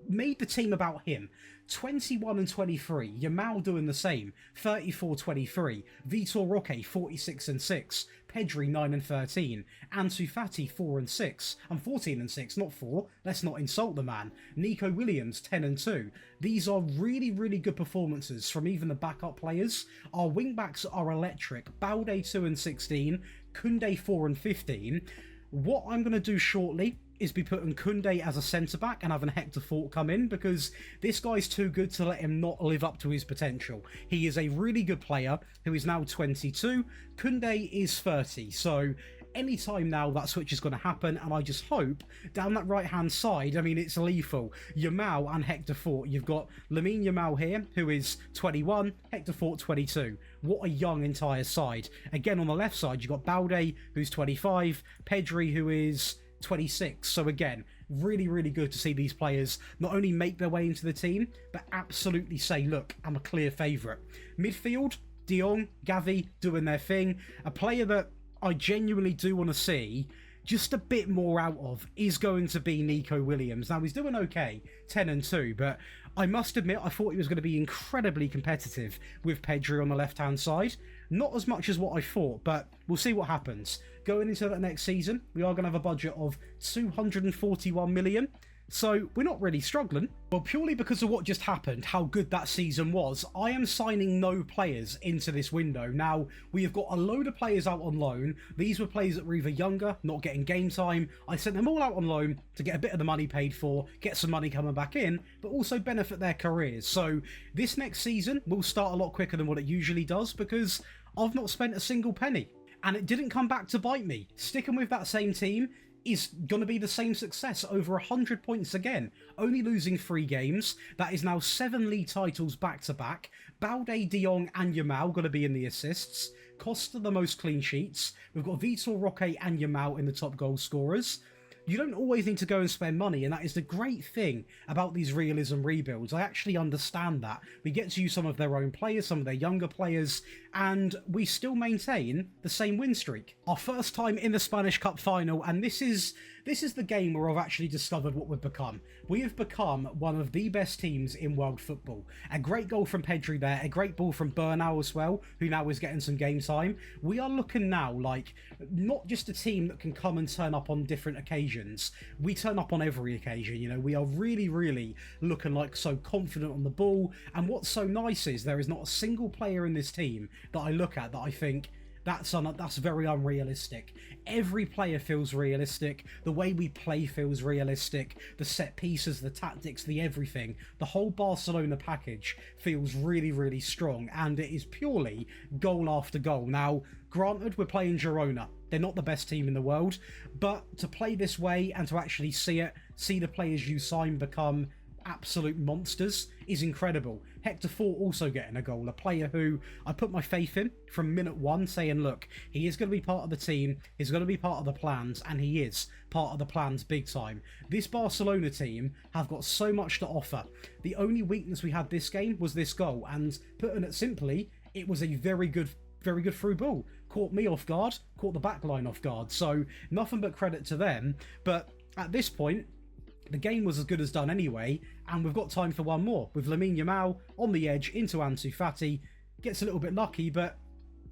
made the team about him. 21 and 23, Yamal doing the same, 34-23, Vitor Roque 46 and 6, Pedri 9 and 13, Ansu Fati 4 and 6, and 14 and 6, not 4, let's not insult the man, Nico Williams 10 and 2. These are really, really good performances from even the backup players. Our wingbacks are electric, Balde 2 and 16, Koundé 4 and 15. What I'm going to do shortly is be putting Koundé as a centre-back and having Hector Fort come in, because this guy's too good to let him not live up to his potential. He is a really good player who is now 22. Koundé is 30, so anytime now that switch is going to happen, and I just hope down that right-hand side, I mean, it's lethal. Yamal and Hector Fort. You've got Lamine Yamal here, who is 21, Hector Fort 22. What a young entire side. Again, on the left side, you've got Balde, who's 25, Pedri, who is 26. So again, really, really good to see these players not only make their way into the team, but absolutely say, look, I'm a clear favourite. Midfield, De Jong, Gavi doing their thing. A player that I genuinely do want to see just a bit more out of is going to be Nico Williams. Now, he's doing okay, 10 and 2, but I must admit, I thought he was going to be incredibly competitive with Pedri on the left-hand side. Not as much as what I thought, but we'll see what happens. Going into that next season, we are going to have a budget of 241 million. So we're not really struggling. Well, purely because of what just happened, how good that season was, I am signing no players into this window. Now, we have got a load of players out on loan. These were players that were either younger, not getting game time. I sent them all out on loan to get a bit of the money paid for, get some money coming back in, but also benefit their careers. So this next season will start a lot quicker than what it usually does, because I've not spent a single penny. And it didn't come back to bite me. Sticking with that same team is going to be the same success, over 100 points again, only losing 3 games. That is now 7 league titles back-to-back. Balde, De Jong and Yamal going to be in the assists. Costa the most clean sheets. We've got Vitor Roque and Yamal in the top goal scorers. You don't always need to go and spend money, and that is the great thing about these realism rebuilds. I actually understand that. We get to use some of their own players, some of their younger players, and we still maintain the same win streak. Our first time in the Spanish Cup final, and this is the game where I've actually discovered what we've become. We have become one of the best teams in world football. A great goal from Pedri there, a great ball from Bernal as well, who now is getting some game time. We are looking now like not just a team that can come and turn up on different occasions. We turn up on every occasion, you know. We are really, really looking like so confident on the ball. And what's so nice is there is not a single player in this team that I look at that I think, that's very unrealistic. Every player feels realistic. The way we play feels realistic. The set pieces, the tactics, the everything. The whole Barcelona package feels really, really strong. And it is purely goal after goal. Now, granted, we're playing Girona. They're not the best team in the world. But to play this way and to actually see the players you sign become absolute monsters is incredible. Hector Fort also getting a goal, a player who I put my faith in from minute one, saying, look, he is going to be part of the team, he's going to be part of the plans, and he is part of the plans big time. This Barcelona team have got so much to offer. The only weakness we had this game was this goal, and putting it simply, it was a very good through ball. Caught me off guard, caught the back line off guard, so nothing but credit to them. But at this point, the game was as good as done anyway, and we've got time for one more, with Lamine Yamal on the edge into Ansu Fati. Gets a little bit lucky, but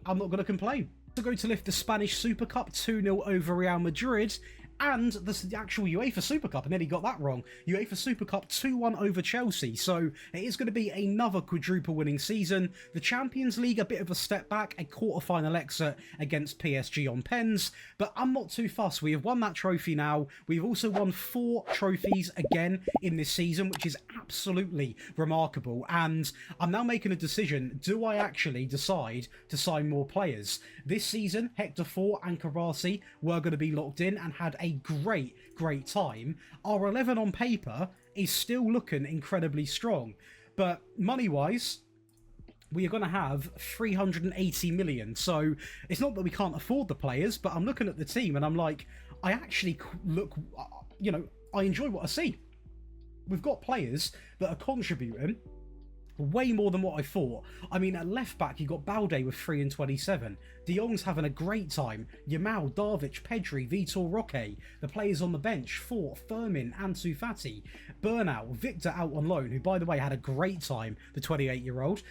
I'm not going to complain. To go to lift the Spanish Super Cup 2-0 over Real Madrid, and the actual UEFA Super Cup, I nearly got that wrong. UEFA Super Cup 2-1 over Chelsea, so it is going to be another quadruple winning season. The Champions League, a bit of a step back, a quarter-final exit against PSG on pens, but I'm not too fussed. We have won that trophy now. We've also won 4 trophies again in this season, which is absolutely remarkable, and I'm now making a decision. Do I actually decide to sign more players? This season, Hector Fort and Karasi were going to be locked in and had a great time. Our 11 on paper is still looking incredibly strong, but money-wise, we are going to have 380 million. So it's not that we can't afford the players, but I'm looking at the team and I'm like, I actually look, you know, I enjoy what I see. We've got players that are contributing way more than what I thought. I mean, at left back, you got Balde with 3 and 27. De Jong's having a great time. Yamal, Darvic, Pedri, Vitor Roque. The players on the bench, Fort, Firmin, Ansu Fati. Bernal, Victor out on loan, who, by the way, had a great time, the 28-year-old.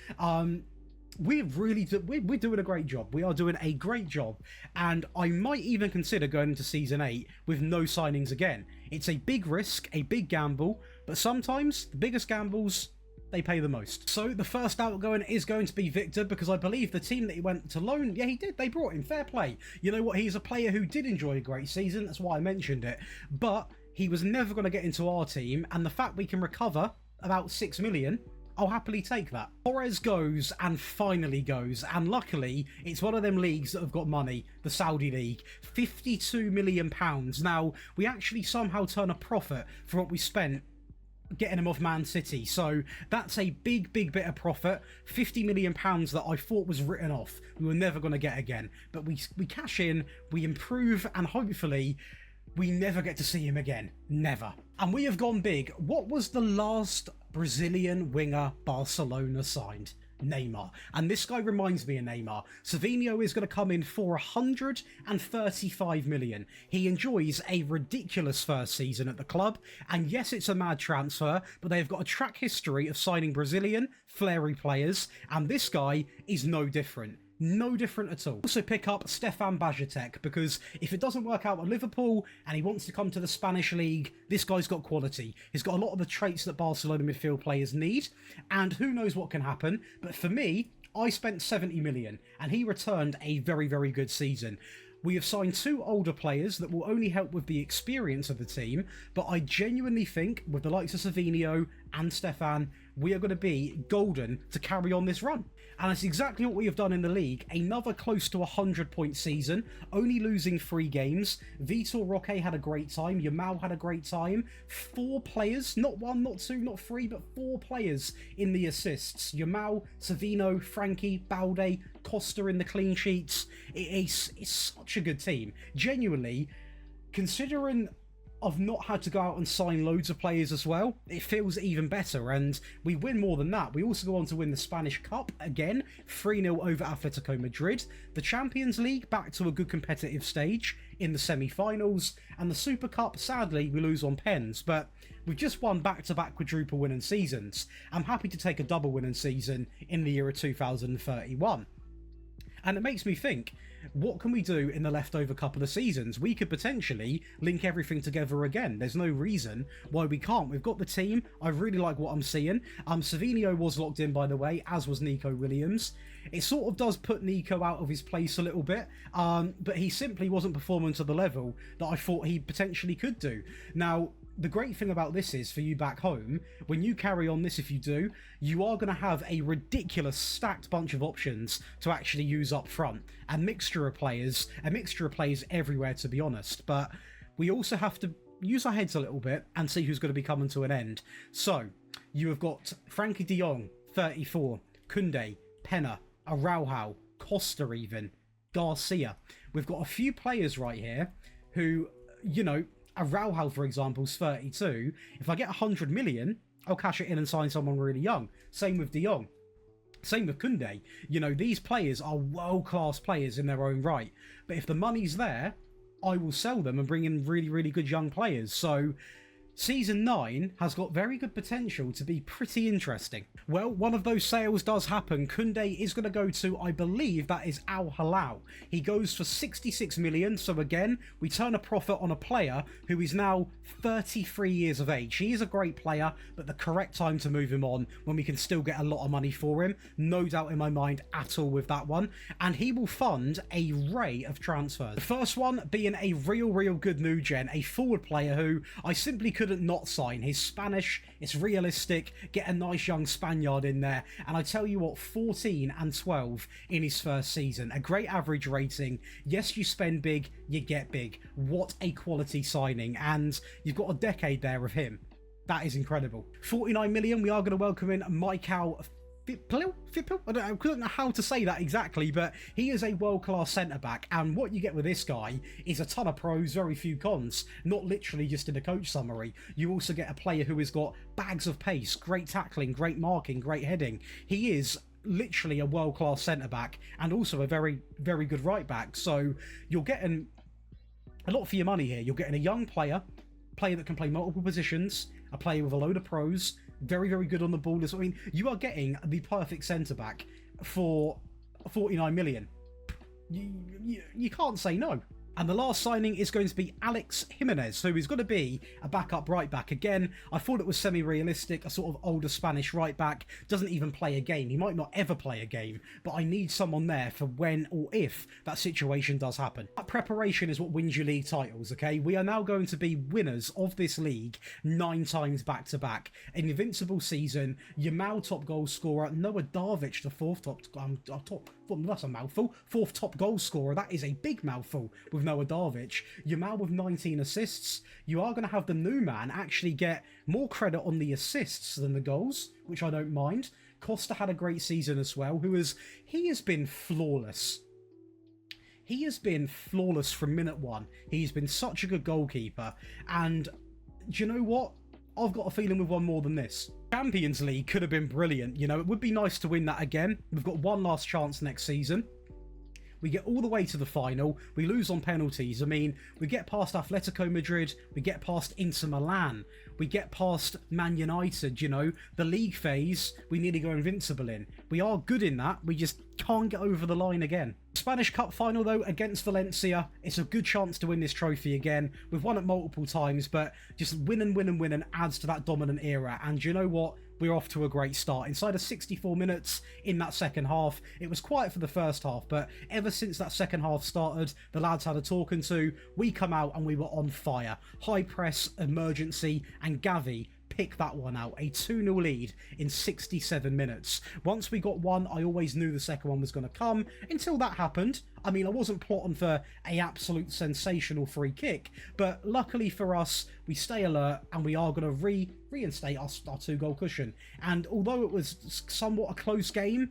We're doing a great job. We are doing a great job. And I might even consider going into Season 8 with no signings again. It's a big risk, a big gamble, but sometimes the biggest gambles, they pay the most. So the first outgoing is going to be Victor, because I believe the team that he went to loan, yeah, he did. They brought him. Fair play. You know what? He's a player who did enjoy a great season. That's why I mentioned it. But he was never going to get into our team, and the fact we can recover about 6 million, I'll happily take that. Torres goes, and finally goes, and luckily it's one of them leagues that have got money, the Saudi League. £52 million. Now, we actually somehow turn a profit for what we spent getting him off Man City, so that's a big bit of profit. £50 million that I thought was written off, we were never going to get again, but we cash in, we improve, and hopefully we never get to see him again. Never. And we have gone big. What was the last Brazilian winger Barcelona signed? Neymar. And this guy reminds me of Neymar. Savinho is going to come in for 135 million. He enjoys a ridiculous first season at the club, and yes, it's a mad transfer, but they've got a track history of signing Brazilian flary players, and this guy is no different. No different at all. Also pick up Stefan Bajatek, because if it doesn't work out at Liverpool and he wants to come to the Spanish League, this guy's got quality. He's got a lot of the traits that Barcelona midfield players need, and who knows what can happen. But for me, I spent 70 million and he returned a very good season. We have signed 2 older players that will only help with the experience of the team, but I genuinely think with the likes of Savinho and Stefan, we are going to be golden to carry on this run. And it's exactly what we have done in the league. Another close to 100-point season, only losing 3 games. Vitor Roque had a great time. Yamal had a great time. 4 players, not 1, not 2, not 3, but 4 players in the assists. Yamal, Savino, Frankie, Balde, Costa in the clean sheets. It's such a good team. Genuinely, considering I've not had to go out and sign loads of players as well, it feels even better, and we win more than that. We also go on to win the Spanish Cup again, 3-0 over Atletico Madrid, the Champions League back to a good competitive stage in the semi-finals, and the Super Cup, sadly, we lose on pens, but we've just won back-to-back quadruple winning seasons. I'm happy to take a double winning season in the year of 2031. And it makes me think, what can we do in the leftover couple of seasons? We could potentially link everything together again. There's no reason why we can't. We've got the team. I really like what I'm seeing. Savinho was locked in, by the way, as was Nico Williams. It sort of does put Nico out of his place a little bit, but he simply wasn't performing to the level that I thought he potentially could do. Now, the great thing about this is, for you back home, when you carry on this, if you do, you are going to have a ridiculous stacked bunch of options to actually use up front. A mixture of players everywhere, to be honest. But we also have to, use our heads a little bit and see who's going to be coming to an end. So, you have got Frankie de Jong, 34, Koundé, Penna, Araujo, Costa even, Garcia. We've got a few players right here who, you know, Araujo, for example, is 32. If I get 100 million, I'll cash it in and sign someone really young. Same with de Jong. Same with Koundé. You know, these players are world-class players in their own right. But if the money's there, I will sell them and bring in really, really good young players. So, Season 9 has got very good potential to be pretty interesting. Well, one of those sales does happen. Koundé is going to go to, I believe, that is Al Hilal. He goes for 66 million, so again, we turn a profit on a player who is now 33 years of age. He is a great player, but the correct time to move him on when we can still get a lot of money for him. No doubt in my mind at all with that one. And he will fund a array of transfers. The first one being a real good new gen, a forward player who I simply couldn't not sign. His Spanish, it's realistic, get a nice young Spaniard in there, and I tell you what, 14 and 12 in his first season, a great average rating. Yes, you spend big, you get big. What a quality signing, and you've got a decade there of him. That is incredible. 49 million, we are going to welcome in Michael Fipil? I don't know how to say that exactly, but he is a world-class centre-back, and what you get with this guy is a ton of pros, very few cons, not literally just in the coach summary. You also get a player who has got bags of pace, great tackling, great marking, great heading. He is literally a world-class centre-back, and also a very good right-back, so you're getting a lot for your money here. You're getting a young player that can play multiple positions, a player with a load of pros, very good on the ball. I mean, you are getting the perfect centre-back for 49 million. You can't say no. And the last signing is going to be Alex Jimenez, who is going to be a backup right-back. Again, I thought it was semi-realistic, a sort of older Spanish right-back, doesn't even play a game. He might not ever play a game, but I need someone there for when or if that situation does happen. That preparation is what wins you league titles, okay? We are now going to be winners of this league 9 times back-to-back. An invincible season, Yamal top goal scorer, Noah Darvic the fourth that's a mouthful. 4th top goal scorer, that is a big mouthful with Noah Darvic. Yamal with 19 assists. You are going to have the new man actually get more credit on the assists than the goals, which I don't mind. Costa had a great season as well, he has been flawless. He has been flawless from minute one. He's been such a good goalkeeper, and do you know what? I've got a feeling we've won more than this. Champions League could have been brilliant. You know, it would be nice to win that again. We've got one last chance next season. We get all the way to the final. We lose on penalties. I mean, we get past Atletico Madrid. We get past Inter Milan. We get past Man United, you know. The league phase, we nearly go invincible in. We are good in that. We just can't get over the line again. Spanish Cup final, though, against Valencia. It's a good chance to win this trophy again. We've won it multiple times, but just win and adds to that dominant era. And you know what? We're off to a great start. Inside of 64 minutes in that second half, it was quiet for the first half, but ever since that second half started, the lads had a talking to, we come out and we were on fire. High press, emergency, and Gavi pick that one out. A 2-0 lead in 67 minutes. Once we got one, I always knew the second one was going to come. Until that happened, I mean, I wasn't plotting for a absolute sensational free kick, but luckily for us, we stay alert and we are going to reinstate our 2-goal cushion. And although it was somewhat a close game,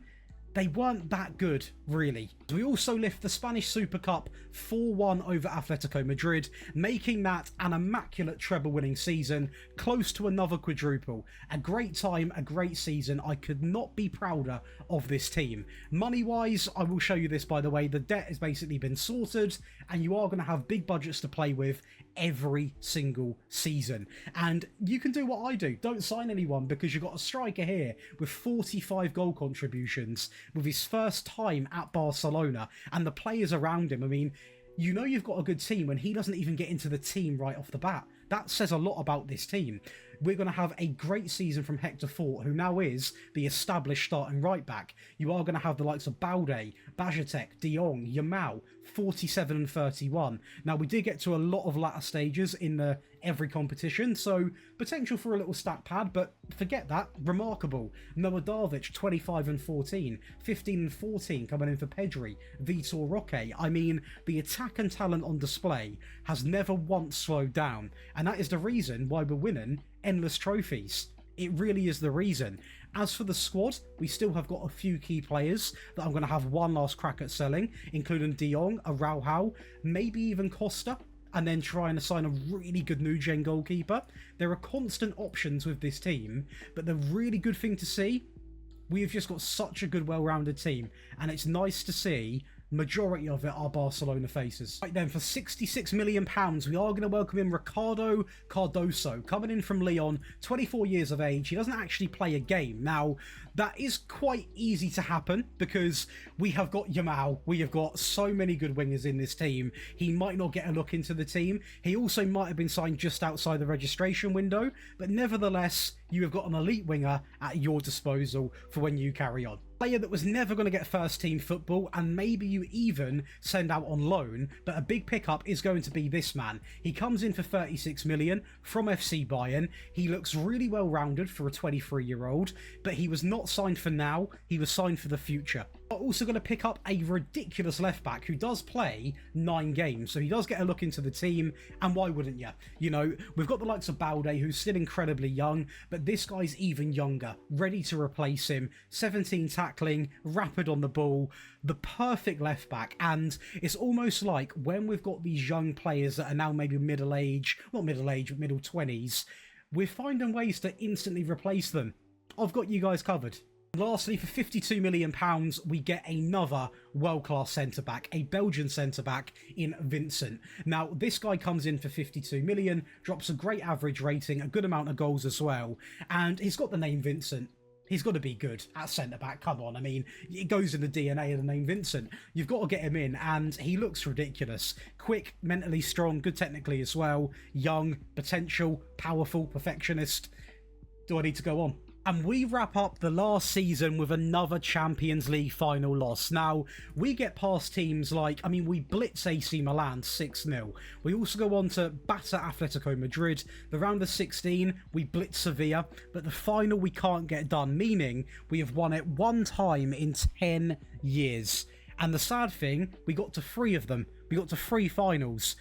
they weren't that good, really. We also lift the Spanish Super Cup 4-1 over Atletico Madrid, making that an immaculate treble-winning season, close to another quadruple. A great time, a great season. I could not be prouder of this team. Money-wise, I will show you this, by the way. The debt has basically been sorted, and you are going to have big budgets to play with every single season. And you can do what I do. Don't sign anyone, because you've got a striker here with 45 goal contributions with his first time at Barcelona, and the players around him. I mean, you know you've got a good team when he doesn't even get into the team right off the bat. That says a lot about this team. We're going to have a great season from Hector Fort, who now is the established starting right back. You are going to have the likes of Balde, Bajatek, De Jong, Yamal, 47 and 31. Now, we did get to a lot of latter stages in every competition, so potential for a little stat pad, but forget that. Remarkable. Noah Darvic, 25 and 14. 15 and 14 coming in for Pedri. Vitor Roque. I mean, the attack and talent on display has never once slowed down, and that is the reason why we're winning endless trophies. It really is the reason. As for the squad, we still have got a few key players that I'm going to have one last crack at selling, including De Jong, Araujo, maybe even Costa, and then try and assign a really good new gen goalkeeper. There are constant options with this team, but the really good thing to see, we've just got such a good, well-rounded team, and it's nice to see majority of it are Barcelona faces. Right then, for £66 million, we are going to welcome in Ricardo Cardoso, coming in from Lyon, 24 years of age. He doesn't actually play a game. Now, that is quite easy to happen because we have got Yamal. We have got so many good wingers in this team. He might not get a look into the team. He also might have been signed just outside the registration window, but nevertheless, you have got an elite winger at your disposal for when you carry on. Player that was never going to get first team football, and maybe you even send out on loan, but a big pickup is going to be this man. He comes in for 36 million from FC Bayern. He looks really well rounded for a 23-year-old, but he was not signed for now, he was signed for the future. We're also going to pick up a ridiculous left back who does play 9 games, so he does get a look into the team, and why wouldn't you? You know, we've got the likes of Balde, who's still incredibly young, but this guy's even younger, ready to replace him. 17 tackling, rapid on the ball, the perfect left back. And it's almost like when we've got these young players that are now maybe middle age, not middle age, but middle 20s, we're finding ways to instantly replace them. I've got you guys covered. Lastly, for £52 million, we get another world-class centre-back, a Belgian centre-back in Vincent. Now, this guy comes in for 52 million, drops a great average rating, a good amount of goals as well, and he's got the name Vincent. He's got to be good at centre-back, come on. I mean, it goes in the DNA of the name Vincent. You've got to get him in, and he looks ridiculous. Quick, mentally strong, good technically as well, young, potential, powerful, perfectionist. Do I need to go on? And we wrap up the last season with another Champions League final loss. Now, we get past teams like, I mean, we blitz AC Milan 6-0. We also go on to batter Atletico Madrid. The round of 16, we blitz Sevilla. But the final we can't get done, meaning we have won it one time in 10 years. And the sad thing, we got to 3 of them. We got to 3 finals.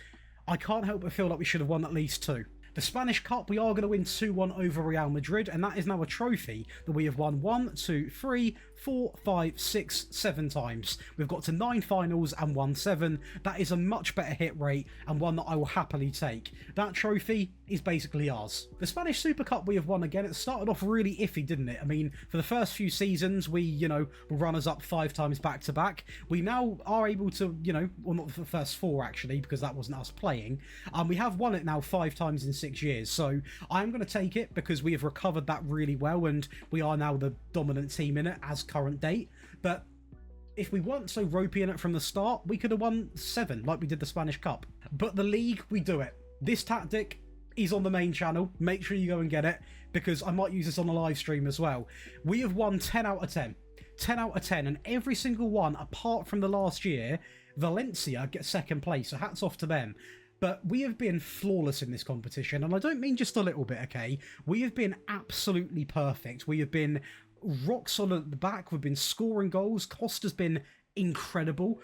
I can't help but feel like we should have won at least 2. The Spanish Cup, we are going to win 2-1 over Real Madrid, and that is now a trophy that we have won 1, 2, 3, 4, 5, 6, 7 times. We've got to 9 finals and won 7. That is a much better hit rate and one that I will happily take. That trophy is basically ours. The Spanish Super Cup we have won again. It started off really iffy, didn't it? I mean, for the first few seasons, we, you know, were runners-up 5 times back-to-back. We now are able to, you know, well, not the first 4 actually, because that wasn't us playing. We have won it now 5 times in 6 years, so I'm going to take it because we have recovered that really well, and we are now the dominant team in it as current date. But if we weren't so ropey in it from the start, we could have won 7 like we did the Spanish Cup. But the league, we do it. This tactic is on the main channel. Make sure you go and get it, because I might use this on the live stream as well. We have won 10 out of 10. 10 out of 10, and every single one, apart from the last year, Valencia gets second place, so hats off to them. But we have been flawless in this competition, and I don't mean just a little bit, okay? We have been absolutely perfect. We have been rock solid at the back. We've been scoring goals. Costa's been incredible.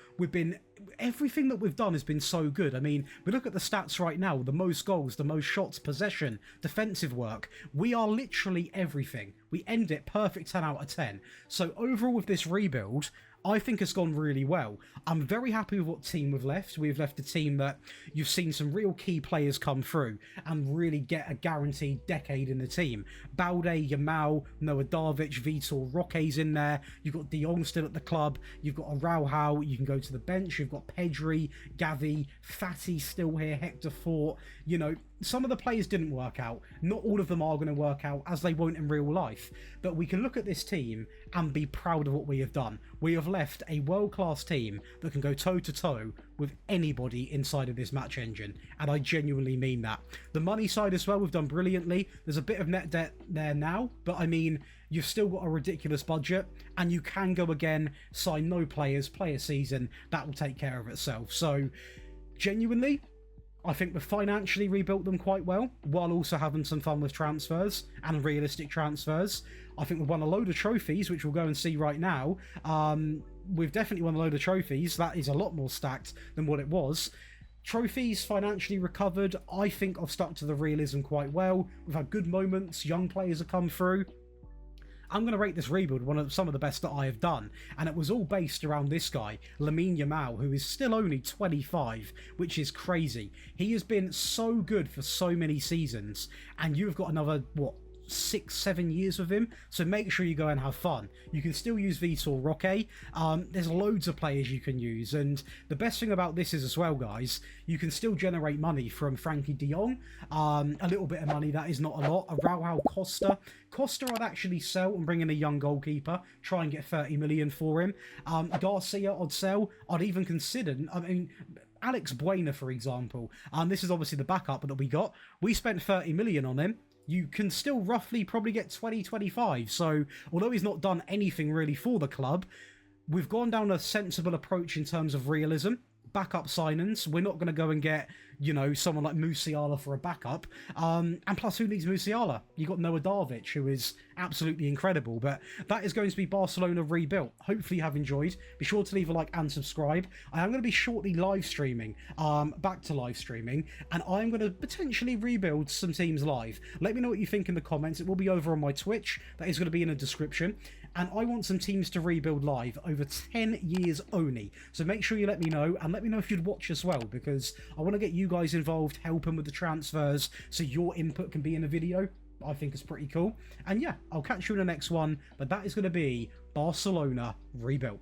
Everything that we've done has been so good. I mean, we look at the stats right now, the most goals, the most shots, possession, defensive work. We are literally everything. We end it perfect 10 out of 10. So overall with this rebuild, I think it's gone really well. I'm very happy with what team we've left. We've left a team that you've seen some real key players come through and really get a guaranteed decade in the team. Balde, Yamal, Noah Darvic, Vitor Roque's in there. You've got De Jong still at the club. You've got Araujo. You can go to the bench. You've got Pedri, Gavi, Fati still here, Hector Fort. You know, some of the players didn't work out. Not all of them are going to work out, as they won't in real life. But we can look at this team and be proud of what we have done. We have left a world-class team that can go toe-to-toe with anybody inside of this match engine. And I genuinely mean that. The money side as well, we've done brilliantly. There's a bit of net debt there now, but I mean, you've still got a ridiculous budget, and you can go again, sign no players, play a season. That will take care of itself. So, genuinely, I think we've financially rebuilt them quite well, while also having some fun with transfers and realistic transfers. I think we've won a load of trophies, which we'll go and see right now. We've definitely won a load of trophies. That is a lot more stacked than what it was. Trophies financially recovered. I think I've stuck to the realism quite well. We've had good moments. Young players have come through. I'm going to rate this rebuild some of the best that I have done, and it was all based around this guy, Lamine Yamal, who is still only 25, which is crazy. He has been so good for so many seasons, and you've got another, 6-7 years with him, so make sure you go and have fun. You can still use Vitor Roque. There's loads of players you can use, and the best thing about this is as well, guys, you can still generate money from Frankie de Jong. A little bit of money, that is not a lot. A Raul Costa I'd actually sell and bring in a young goalkeeper, try and get 30 million for him. Garcia I'd sell. I'd even consider, Alex Buena, for example. This is obviously the backup that we got. We spent 30 million on him. You can still roughly probably get 20-25. So, although he's not done anything really for the club, we've gone down a sensible approach in terms of realism. Backup signings. We're not going to go and get, someone like Musiala for a backup. And plus, who needs Musiala? You got Noah Darvic, who is absolutely incredible. But that is going to be Barcelona rebuilt. Hopefully you have enjoyed. Be sure to leave a like and subscribe. I am going to be shortly live streaming, back to live streaming, and I'm going to potentially rebuild some teams live. Let me know what you think in the comments. It will be over on my Twitch. That is going to be in the description. And I want some teams to rebuild live over 10 years only. So make sure you let me know, and let me know if you'd watch as well, because I want to get you guys involved, helping with the transfers, so your input can be in a video. I think it's pretty cool. And yeah, I'll catch you in the next one, but that is going to be Barcelona rebuilt.